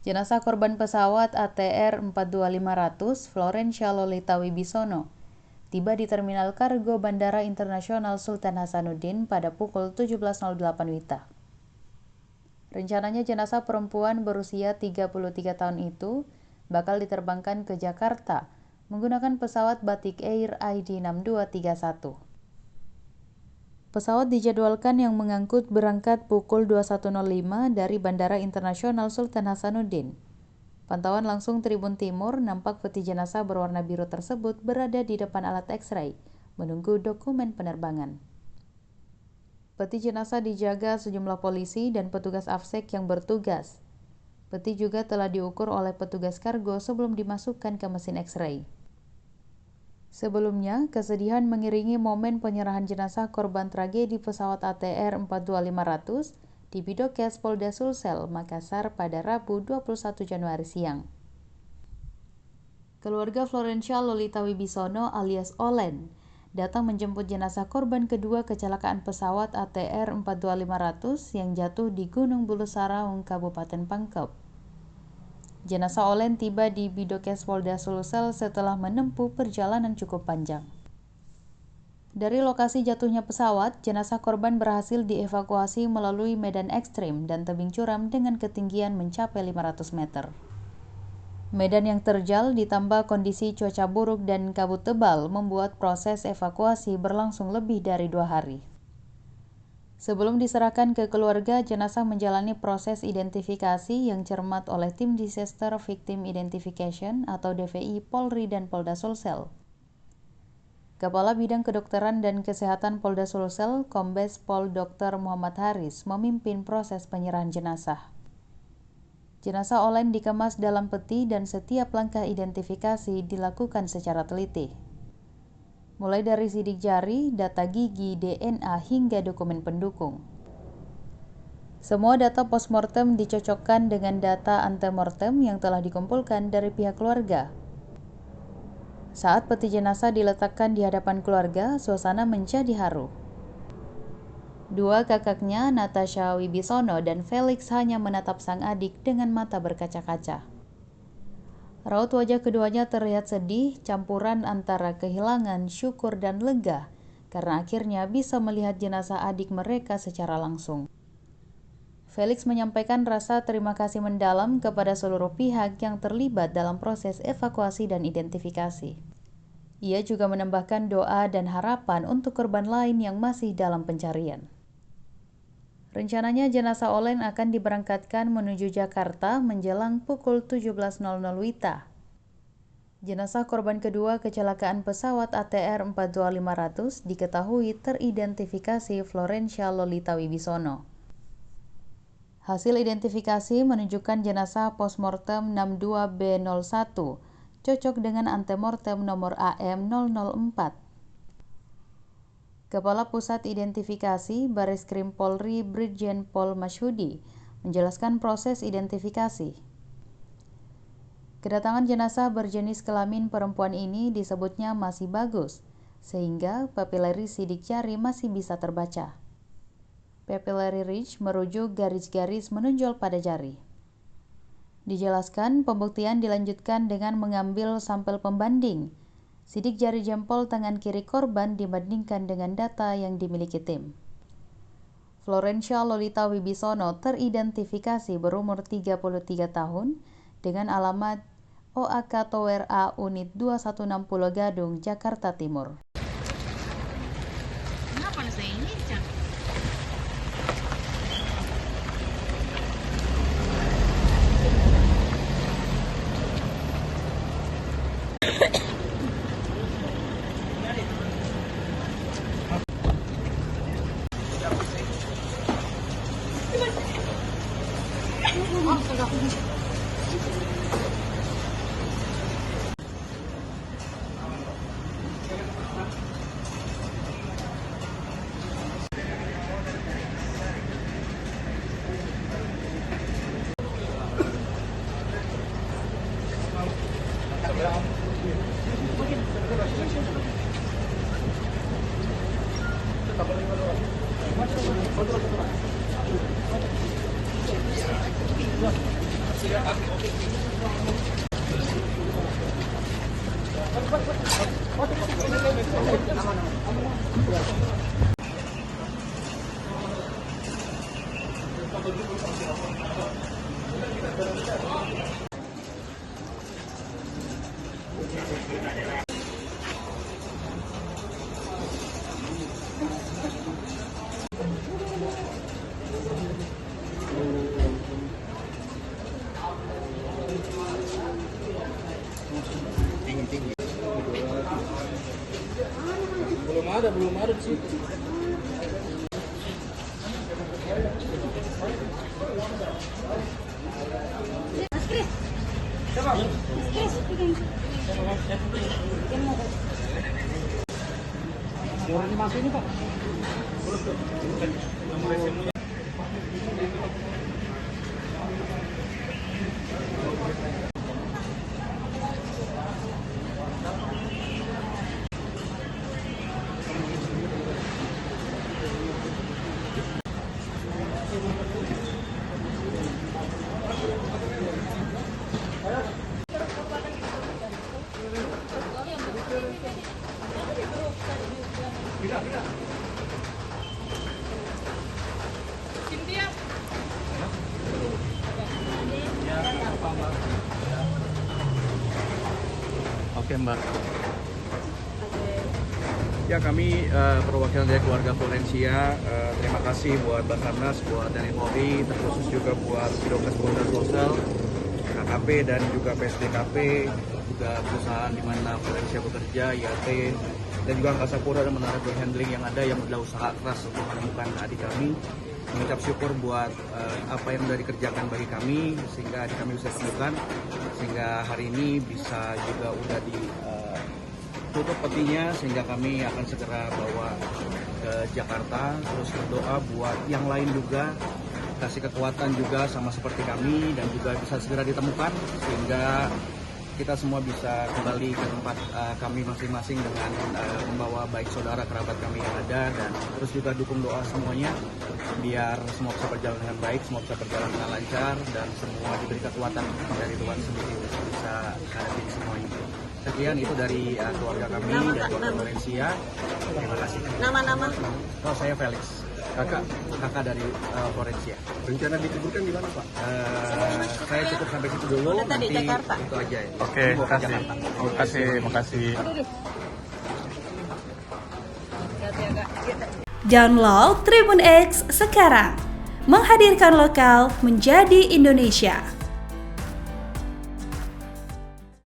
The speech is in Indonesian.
Jenazah korban pesawat ATR 42500 Florencia Lolita Wibisono tiba di Terminal Kargo Bandara Internasional Sultan Hasanuddin pada pukul 17.08 WITA. Rencananya jenazah perempuan berusia 33 tahun itu bakal diterbangkan ke Jakarta menggunakan pesawat Batik Air ID 6231. Pesawat dijadwalkan yang mengangkut berangkat pukul 21.05 dari Bandara Internasional Sultan Hasanuddin. Pantauan langsung Tribun Timur nampak peti jenazah berwarna biru tersebut berada di depan alat X-ray, menunggu dokumen penerbangan. Peti jenazah dijaga sejumlah polisi dan petugas AFSEK yang bertugas. Peti juga telah diukur oleh petugas kargo sebelum dimasukkan ke mesin X-ray. Sebelumnya, kesedihan mengiringi momen penyerahan jenazah korban tragedi pesawat ATR 42500 di Bidokes Polda Sulsel, Makassar pada Rabu 21 Januari siang. Keluarga Florencia Lolita Wibisono alias Olen datang menjemput jenazah korban kedua kecelakaan pesawat ATR 42500 yang jatuh di Gunung Bulu Saraung, Kabupaten Pangkep. Jenazah Olen tiba di Bidokes Polda Sulsel setelah menempuh perjalanan cukup panjang. Dari lokasi jatuhnya pesawat, jenazah korban berhasil dievakuasi melalui medan ekstrim dan tebing curam dengan ketinggian mencapai 500 meter. Medan yang terjal ditambah kondisi cuaca buruk dan kabut tebal membuat proses evakuasi berlangsung lebih dari 2 hari. Sebelum diserahkan ke keluarga, jenazah menjalani proses identifikasi yang cermat oleh Tim Disaster Victim Identification atau DVI Polri dan Polda Sulsel. Kepala Bidang Kedokteran dan Kesehatan Polda Sulsel, Kombes Pol Dr. Muhammad Haris, memimpin proses penyerahan jenazah. Jenazah Olen dikemas dalam peti dan setiap langkah identifikasi dilakukan secara teliti. Mulai dari sidik jari, data gigi, DNA, hingga dokumen pendukung. Semua data postmortem dicocokkan dengan data antemortem yang telah dikumpulkan dari pihak keluarga. Saat peti jenazah diletakkan di hadapan keluarga, suasana menjadi haru. Dua kakaknya, Natasha Wibisono dan Felix, hanya menatap sang adik dengan mata berkaca-kaca. Raut wajah keduanya terlihat sedih, campuran antara kehilangan, syukur, dan lega, karena akhirnya bisa melihat jenazah adik mereka secara langsung. Felix menyampaikan rasa terima kasih mendalam kepada seluruh pihak yang terlibat dalam proses evakuasi dan identifikasi. Ia juga menambahkan doa dan harapan untuk korban lain yang masih dalam pencarian. Rencananya jenazah Olen akan diberangkatkan menuju Jakarta menjelang pukul 17.00 WITA. Jenazah korban kedua kecelakaan pesawat ATR 42500 diketahui teridentifikasi Florencia Lolita Wibisono. Hasil identifikasi menunjukkan jenazah postmortem 62B01 cocok dengan antemortem nomor AM004. Kepala Pusat Identifikasi Bareskrim Polri Brigjen Pol Masyhudi menjelaskan proses identifikasi. Kedatangan jenazah berjenis kelamin perempuan ini disebutnya masih bagus, sehingga papillary sidik jari masih bisa terbaca. Papillary ridge merujuk garis-garis menonjol pada jari. Dijelaskan, pembuktian dilanjutkan dengan mengambil sampel pembanding sidik jari jempol tangan kiri korban dibandingkan dengan data yang dimiliki tim. Florencia Lolita Wibisono teridentifikasi berumur 33 tahun dengan alamat OAK Tower A Unit 2160 Gadung, Jakarta Timur. Kenapa saya ini, Cang? Belum ada di situ. Orang dimasukin ini, Pak. Oke Mbak. Ya kami perwakilan dari keluarga Florencia, terima kasih buat Basarnas, buat TNI Polri, terkhusus juga buat Bidokes Polda Sosial, KKP dan juga PSDKP, juga perusahaan di mana Florencia bekerja, IAT, dan juga Angkasa Pura dan Menara Ground Handling yang ada yang sudah usaha keras untuk menemukan adik kami. Mengucap syukur buat apa yang sudah dikerjakan bagi kami sehingga adik kami bisa ditemukan, sehingga hari ini bisa juga udah ditutup petinya sehingga kami akan segera bawa ke Jakarta. Terus berdoa buat yang lain juga, kasih kekuatan juga sama seperti kami dan juga bisa segera ditemukan sehingga kita semua bisa kembali ke tempat kami masing-masing dengan membawa baik saudara kerabat kami yang ada, dan terus juga dukung doa semuanya biar semua bisa berjalan dengan baik, semua bisa berjalan dengan lancar, dan semua diberi kekuatan dari Tuhan sendiri untuk bisa hadapi semuanya. Sekian itu dari keluarga kami dan keluarga Florencia. Terima kasih. Nama-nama? Oh, saya Felix. Kakak dari Florencia. Rencana dikuburkan di mana, Pak? Saya cukup sampai situ dulu. Nanti Jakarta. Itu aja ya. Oke, makasih. Download Tribun X sekarang, menghadirkan lokal menjadi Indonesia.